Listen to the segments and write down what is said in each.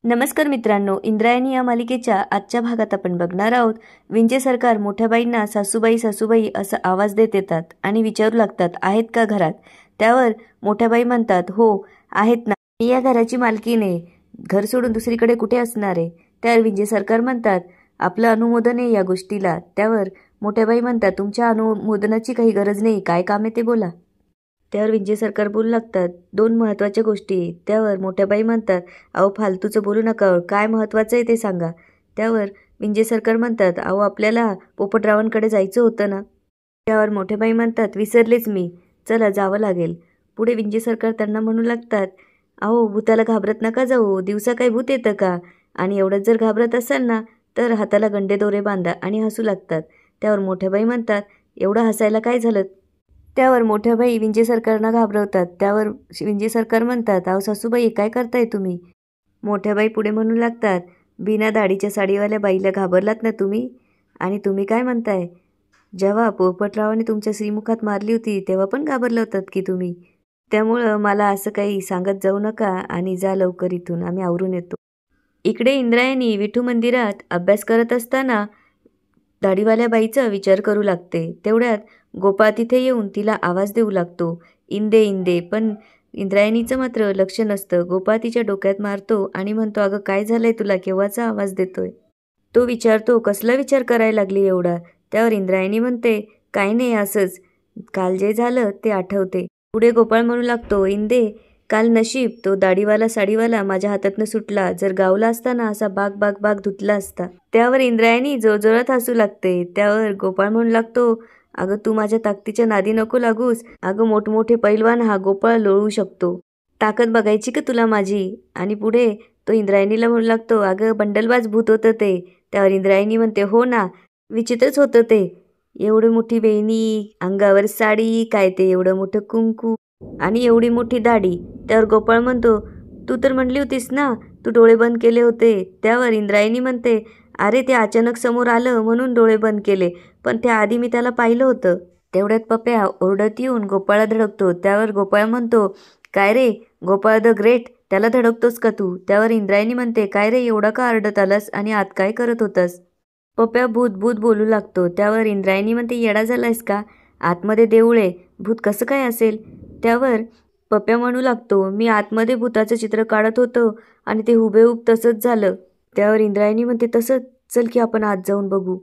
नमस्कार मित्रांनो, इंद्रायणी या मालिकेच्या आजच्या भागात आपण बघणार आहोत. विंचे सरकार मोठ्या बाईंना सासूबाई सासूबाई असा आवाज देत येतात आणि विचारू लागतात, आहेत का घरात? त्यावर मोठ्या बाई म्हणतात, हो आहेत ना, मी या घराची मालकीण आहे, घर सोडून दुसरीकडे कुठे असणार आहे? त्यावर विंचे सरकार म्हणतात, आपलं अनुमोदन आहे या गोष्टीला. त्यावर मोठ्या बाई म्हणतात, तुमच्या अनुमोदनाची काही गरज नाही, काय काम आहे ते बोला. त्यावर विंचे सरकार बोलू लागतात, दोन महत्त्वाच्या गोष्टी. त्यावर मोठ्या बाई म्हणतात, अहो फालतूचं बोलू नका, काय महत्त्वाचं आहे ते सांगा. त्यावर विंचे सरकार म्हणतात, अहो आपल्याला पोपटरावांकडे जायचं होतं ना. त्यावर मोठ्या बाई म्हणतात, विसरलेच मी, चला जावं लागेल. पुढे विंचे सरकार त्यांना म्हणू लागतात, अहो भूताला घाबरत नका जाऊ, दिवसा काही भूत येतं का? आणि एवढंच जर घाबरत असाल ना तर हाताला गंडे दोरे बांधा. आणि हसू लागतात. त्यावर मोठ्या बाई म्हणतात, एवढं हसायला काय झालं? त्यावर मोठ्या बाई विंचे सरकारना घाबरवतात. त्यावर विंचे सरकार म्हणतात, अहो सासूबाई काय करताय तुम्ही? मोठ्या बाई पुढे म्हणू लागतात, बिना दाढीच्या साडीवाल्या बाईला घाबरलात ना तुम्ही? आणि तुम्ही काय म्हणताय? जेव्हा पोपटरावाने तुमच्या श्रीमुखात मारली होती तेव्हा पण घाबरला होतात की तुम्ही? त्यामुळं मला असं काही सांगत जाऊ नका आणि जा लवकर इथून, आम्ही आवरून येतो. इकडे इंद्रायणी विठू मंदिरात अभ्यास करत असताना दाढीवाल्या बाईचा विचार करू लागते. तेवढ्यात गोपाळ तिथे येऊन तिला आवाज देऊ लागतो, इंदे इंदे. पण इंद्रायणीचं मात्र लक्ष नसतं. गोपाळ तिच्या डोक्यात मारतो आणि म्हणतो, अगं काय झालंय तुला, केव्हाचा आवाज देतोय? तो विचारतो, कसला विचार करायला लागली एवढा? त्यावर इंद्रायणी म्हणते, काय नाही, असंच काल जे झालं ते आठवते. पुढे गोपाळ म्हणू लागतो, इंदे काल नशीब तो दाढीवाला साडीवाला माझ्या हातातनं सुटला, जर गावला असताना असा बाग बाग बाग धुतला असता. त्यावर इंद्रायणी जोरजोरात हसू लागते. त्यावर गोपाळ म्हणू लागतो, अगं तू माझ्या ताकदीच्या नादी नको लागूस, अगं मोठमोठे पैलवान हा गोपाळ लोळू शकतो, ताकद बघायची का तुला माझी? आणि पुढे तो इंद्रायणीला म्हणू लागतो, अगं बंडलबाज भूत होतं ते. त्यावर इंद्रायणी म्हणते, हो ना, विचित्रच होतं ते, एवढी मोठी वेणी, अंगावर साडी, काय ते एवढं मोठं कुंकू आणि एवढी मोठी दाढी. त्यावर गोपाळ म्हणतो, तू तर म्हणली होतीस ना तू डोळे बंद केले होते. त्यावर इंद्रायणी म्हणते, अरे ते अचानक समोर आलं म्हणून डोळे बंद केले, पण त्याआधी मी त्याला पाहिलं होतं. तेवढ्यात पप्या ओरडत येऊन गोपाळला धडकतो. त्यावर गोपाळ म्हणतो, काय रे गोपाळ द ग्रेट, त्याला धडकतोस का तू? त्यावर इंद्रायणी म्हणते, काय रे एवढा का आरडत आलास आणि आत काय करत होतास? पप्या भूत भूत बोलू लागतो. त्यावर इंद्रायणी म्हणते, येडा झालायस का, आतमध्ये देऊळे, भूत कसं काय असेल? त्यावर पप्या म्हणू लागतो, मी आतमध्ये भूताचं चित्र काढत होतो आणि ते हुबेहूब तसंच झालं. त्यावर इंद्रायणी म्हणते, तसंच, चल की आपण आत जाऊन बघू.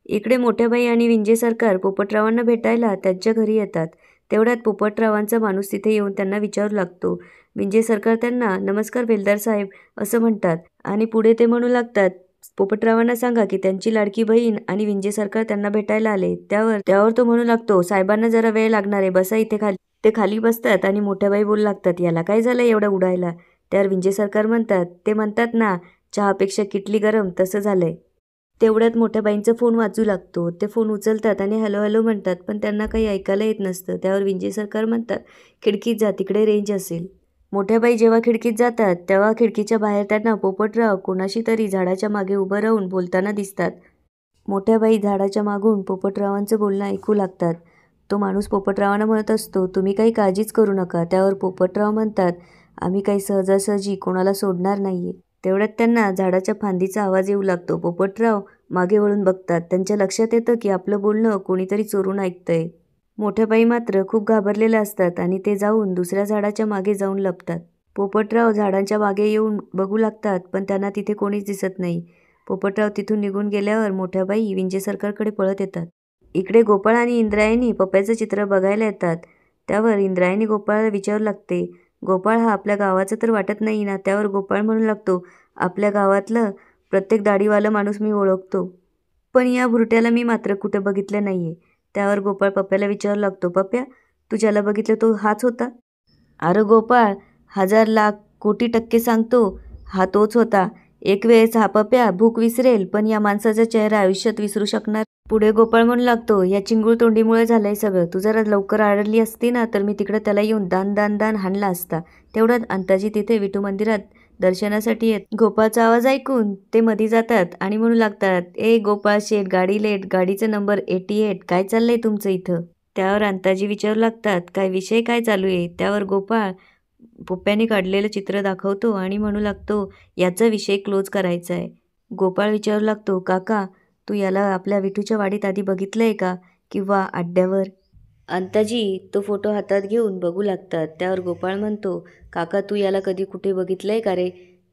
इकडे मोठ्याबाई आणि विंजे सरकार पोपटरावांना भेटायला त्यांच्या घरी येतात. तेवढ्यात पोपटरावांचा माणूस तिथे येऊन त्यांना विचारू लागतो. विंजे सरकार त्यांना नमस्कार बेलदार साहेब असं म्हणतात आणि पुढे ते म्हणू लागतात, पोपटरावांना सांगा की त्यांची लाडकी बहीण आणि विंजे सरकार त्यांना भेटायला आले. त्यावर तो म्हणू लागतो, साहेबांना जरा वेळ लागणार आहे, बसा इथे खाली. ते खाली बसतात आणि मोठ्याबाई बोलू लागतात, याला काय झालं एवढं उडायला? त्यावर विंजे सरकार म्हणतात, ते म्हणतात ना, चहापेक्षा किटली गरम, तसं झालंय. तेवढ्यात मोठ्या बाईंचा फोन वाजू लागतो. ते फोन उचलतात आणि हॅलो हॅलो म्हणतात, पण त्यांना काही ऐकायला येत नसतं. त्यावर विंजे सरकार म्हणतात, खिडकीत जा, तिकडे रेंज असेल. मोठ्याबाई जेव्हा खिडकीत जातात तेव्हा खिडकीच्या बाहेर त्यांना पोपटराव कोणाशी तरी झाडाच्या मागे उभं राहून बोलताना दिसतात. मोठ्याबाई झाडाच्या मागून पोपटरावांचं बोलणं ऐकू लागतात. तो माणूस पोपटरावांना म्हणत असतो, तुम्ही काही काळजीच करू नका. त्यावर पोपटराव म्हणतात, आम्ही काही सहजासहजी कोणाला सोडणार नाहीये. तेवढ्यात त्यांना झाडाच्या फांदीचा आवाज येऊ लागतो. पोपटराव मागे वळून बघतात. त्यांच्या लक्षात येतं की आपलं बोलणं कोणीतरी चोरून ऐकतंय. मोठ्याबाई मात्र खूप घाबरलेल्या असतात आणि ते जाऊन दुसऱ्या झाडाच्या मागे जाऊन लपतात. पोपटराव झाडांच्या मागे येऊन बघू लागतात, पण त्यांना तिथे कोणीच दिसत नाही. पोपटराव तिथून निघून गेल्यावर मोठ्याबाई विंजे सरकारकडे पळत येतात. इकडे गोपाळ आणि इंद्रायणी पप्याचं चित्र बघायला येतात. त्यावर इंद्रायणी गोपाळाला विचारू लागते, गोपाळ हा आपल्या गावाचा तर वाटत नाही ना? त्यावर गोपाळ म्हणू लागतो, आपल्या गावातलं प्रत्येक दाढीवाला माणूस मी ओळखतो, पण या भुरट्याला मी मात्र कुठं बघितलं नाहीये. त्यावर गोपाळ पप्याला विचारू लागतो, पप्या तू ज्याला बघितलं तो हाच होता? अरे गोपाळ, 1000 लाख कोटी टक्के सांगतो, हा तोच होता. एक वेळेस हा पप्या भूक विसरेल, पण या माणसाचा चेहरा आयुष्यात विसरू शकणार. पुढे गोपाळ म्हणू लागतो, या चिंगूळ तोंडीमुळे झालंय सगळं. तू जरा लवकर आढळली असती ना तर मी तिकडे त्याला येऊन दान दान दान हाणला असता. तेवढ्यात अंताजी तिथे विठू मंदिरात दर्शनासाठी येत. गोपाळचा आवाज ऐकून ते मध्ये जातात आणि म्हणू लागतात, ए गोपाळ शेठ, गाडी लेट, गाडीचा नंबर 88, काय चाललंय तुमचं इथं? त्यावर अंताजी विचारू लागतात, काय विषय काय चालू आहे? त्यावर गोपाळ पप्प्याने काढलेलं चित्र दाखवतो आणि म्हणू लागतो याचा विषय क्लोज करायचा आहे. गोपाळ विचारू लागतो, काका तू याला आपल्या विठूच्या वाडीत आधी बघितलंय का किंवा अड्ड्यावर? अंताजी तो फोटो हातात घेऊन बघू लागतात. त्यावर गोपाळ म्हणतो, काका तू याला कधी कुठे बघितलंय का रे?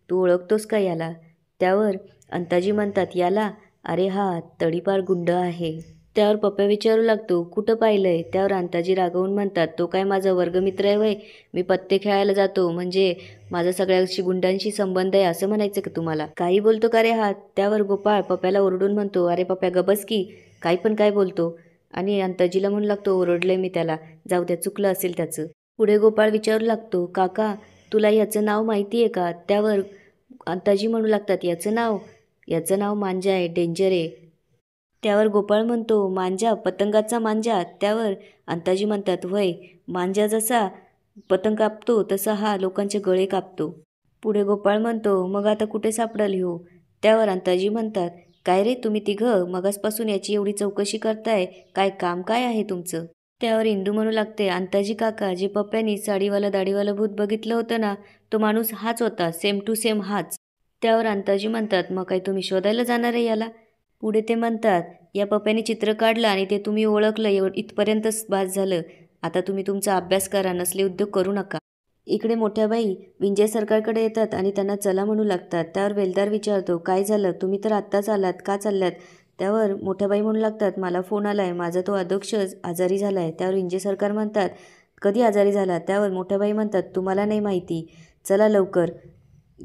तू ओळखतोस का याला? त्यावर अंताजी म्हणतात, याला? अरे हा तडीपार गुंड आहे. त्यावर पप्प्या विचारू लागतो, कुठं पाहिलंय? त्यावर अंताजी रागवून म्हणतात, तो काय माझा वर्गमित्र आहे वय? मी पत्ते खेळायला जातो म्हणजे माझा सगळ्याशी गुंडांशी संबंध आहे असं म्हणायचं का तुम्हाला? काही बोलतो का रे हा? त्यावर गोपाळ पप्प्याला ओरडून म्हणतो, अरे पप्प्या गबस की, काही पण काय बोलतो? आणि अंताजीला म्हणू लागतो, ओरडलंय मी त्याला, जाऊ द्या चुकलं असेल त्याचं. पुढे गोपाळ विचारू लागतो, काका तुला याचं नाव माहिती आहे का? त्यावर अंताजी म्हणू लागतात, याचं नाव मांजा आहे, डेंजर आहे. त्यावर गोपाळ म्हणतो, मांजा? पतंगाचा मांजा? त्यावर अंताजी म्हणतात, वय मांजा जसा पतंग कापतो तसा हा लोकांचे गळे कापतो. पुढे गोपाळ म्हणतो, मग आता कुठे सापडाल ह्यो? त्यावर अंताजी म्हणतात, काय रे तुम्ही तिघं मगासपासून याची एवढी चौकशी करताय, काय काम काय आहे तुमचं? त्यावर इंदू म्हणू लागते, अंताजी काका जे पप्प्यानी साडीवाला दाढीवाला भूत बघितलं होतं ना, तो माणूस हाच होता, सेम टू सेम हाच. त्यावर अंताजी म्हणतात, मग काय तुम्ही शोधायला जाणार आहे याला? पुढे ते म्हणतात, या पप्प्याने चित्र काढलं आणि ते तुम्ही ओळखलं इथपर्यंतच बास झालं. आता तुम्ही तुमचा अभ्यास करा, नसले उद्योग करू नका. इकडे मोठ्या बाई विंजय सरकारकडे येतात आणि त्यांना चला म्हणू लागतात. त्यावर बेलदार विचारतो, काय झालं? तुम्ही तर आत्ताच आलात, का चालल्यात? त्यावर मोठ्या बाई म्हणू लागतात, मला फोन आलाय, माझा तो अध्यक्षच आजारी झालाय. त्यावर विंजय सरकार म्हणतात, कधी आजारी झाला? त्यावर मोठ्या बाई म्हणतात, तुम्हाला नाही माहिती, चला लवकर.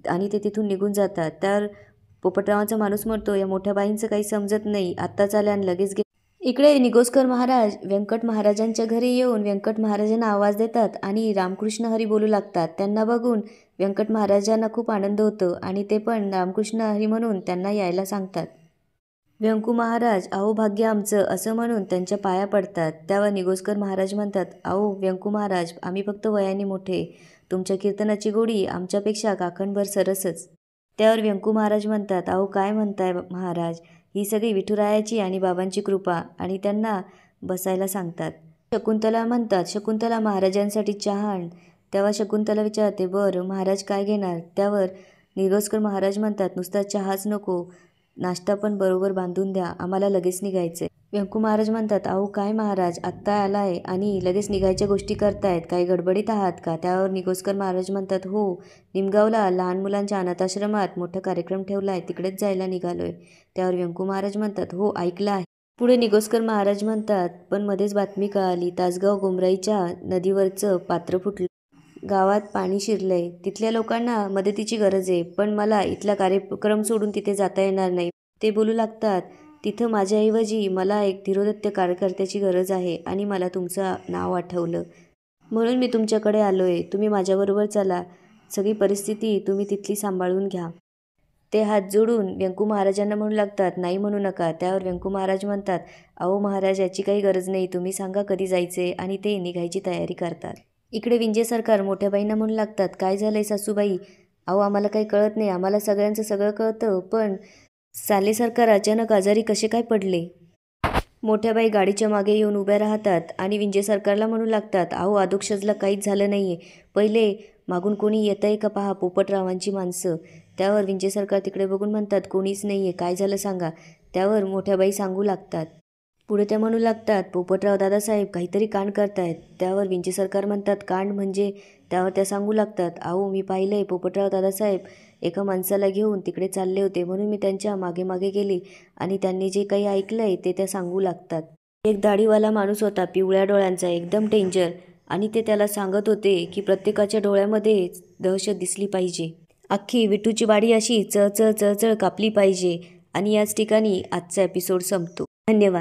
आणि ते तिथून निघून जातात. त्यावर पोपटरावांचा माणूस म्हणतो, या मोठ्या बाईंचं काही समजत नाही, आत्ताच आल्या आणि लगेच इकडे निगोस्कर महाराज व्यंकट महाराजांच्या घरी येऊन व्यंकट महाराजांना आवाज देतात आणि रामकृष्ण हरी बोलू लागतात. त्यांना बघून व्यंकट महाराजांना खूप आनंद होतो आणि ते पण रामकृष्ण हरी म्हणून त्यांना यायला सांगतात. व्यंकू महाराज, अहो भाग्य आमचं असं म्हणून त्यांच्या पाया पडतात. त्यावर निगोस्कर महाराज म्हणतात, अहो व्यंकू महाराज, आम्ही फक्त वयाने मोठे, तुमच्या कीर्तनाची गोडी आमच्यापेक्षा काखणभर सरसच. त्यावर व्यंकू महाराज म्हणतात, अहो काय म्हणताय महाराज, ही सगळी विठुरायाची आणि बाबांची कृपा. आणि त्यांना बसायला सांगतात. शकुंतला म्हणतात, शकुंतला महाराजांसाठी चहा आण. तेव्हा शकुंतला विचारते, बरं महाराज काय घेणार? त्यावर निगोस्कर महाराज म्हणतात, नुसता चहाच नको, नाश्ता पण बरोबर बांधून द्या, आम्हाला लगेच निघायचंय. व्यंकू महाराज म्हणतात, अहो काय महाराज, आत्ता आलाय आणि लगेच निघायच्या गोष्टी करतायत, काही गडबडीत आहात का? त्यावर निगोस्कर महाराज म्हणतात, हो निमगावला लहान मुलांच्या अनाथाश्रमात मोठा कार्यक्रम ठेवला आहे, तिकडेच जायला निघालोय. त्यावर व्यंकू महाराज म्हणतात, हो ऐकलं आहे. पुढे निगोस्कर महाराज म्हणतात, पण मध्येच बातमी कळाली, तासगाव गोमराईच्या नदीवरचं पात्र फुटलं, गावात पाणी शिरलंय, तिथल्या लोकांना मदतीची गरज आहे, पण मला इथला कार्यक्रम सोडून तिथे जाता येणार नाही. ते बोलू लागतात, तिथं माझ्याऐवजी मला एक धीरोदत्त कार्यकर्त्याची गरज आहे आणि मला तुमचं नाव आठवलं म्हणून मी तुमच्याकडे आलोय, तुम्ही माझ्याबरोबर चला, सगळी परिस्थिती तुम्ही तिथली सांभाळून घ्या. ते हात जोडून व्यंकू महाराजांना म्हणू लागतात, नाही म्हणू नका. त्यावर व्यंकू महाराज म्हणतात, अहो महाराज याची काही गरज नाही, तुम्ही सांगा कधी जायचे, आणि ते निघायची तयारी करतात. इकडे विंजय सरकार मोठ्या बाईंना म्हणू लागतात, काय झालंय सासूबाई? अहो आम्हाला काही कळत नाही, आम्हाला सगळ्यांचं सगळं कळतं, पण साले सरकार अचानक आजारी कसे काय पडले? मोठ्या बाई गाडीच्या मागे येऊन उभ्या राहतात आणि विंजय सरकारला म्हणू लागतात, अहो अधोक्षजला काहीच झालं नाहीये, पहिले मागून कोणी येतंय का पहा, पोपटरावांची माणसं. त्यावर विंजय सरकार तिकडे बघून म्हणतात, कोणीच नाहीये, काय झालं सांगा. त्यावर मोठ्या बाई सांगू लागतात. पुढे त्या म्हणू लागतात, पोपटराव दादासाहेब काहीतरी कांड करतायत. त्यावर विंजय सरकार म्हणतात, कांड म्हणजे? त्यावर त्या सांगू लागतात, अहो मी पाहिलंय, पोपटराव दादासाहेब एका माणसाला घेऊन तिकडे चालले होते, म्हणून मी त्यांच्या मागे मागे गेली आणि त्यांनी जे काही ऐकलंय ते त्या सांगू लागतात. एक दाढीवाला माणूस होता, पिवळ्या डोळ्यांचा, एकदम डेंजर, आणि ते त्याला सांगत होते की प्रत्येकाच्या डोळ्यामध्ये दहशत दिसली पाहिजे, अख्खी विठूची वाडी अशी चळचळ चळचळ कापली पाहिजे. आणि याच ठिकाणी आजचा एपिसोड संपतो. धन्यवाद.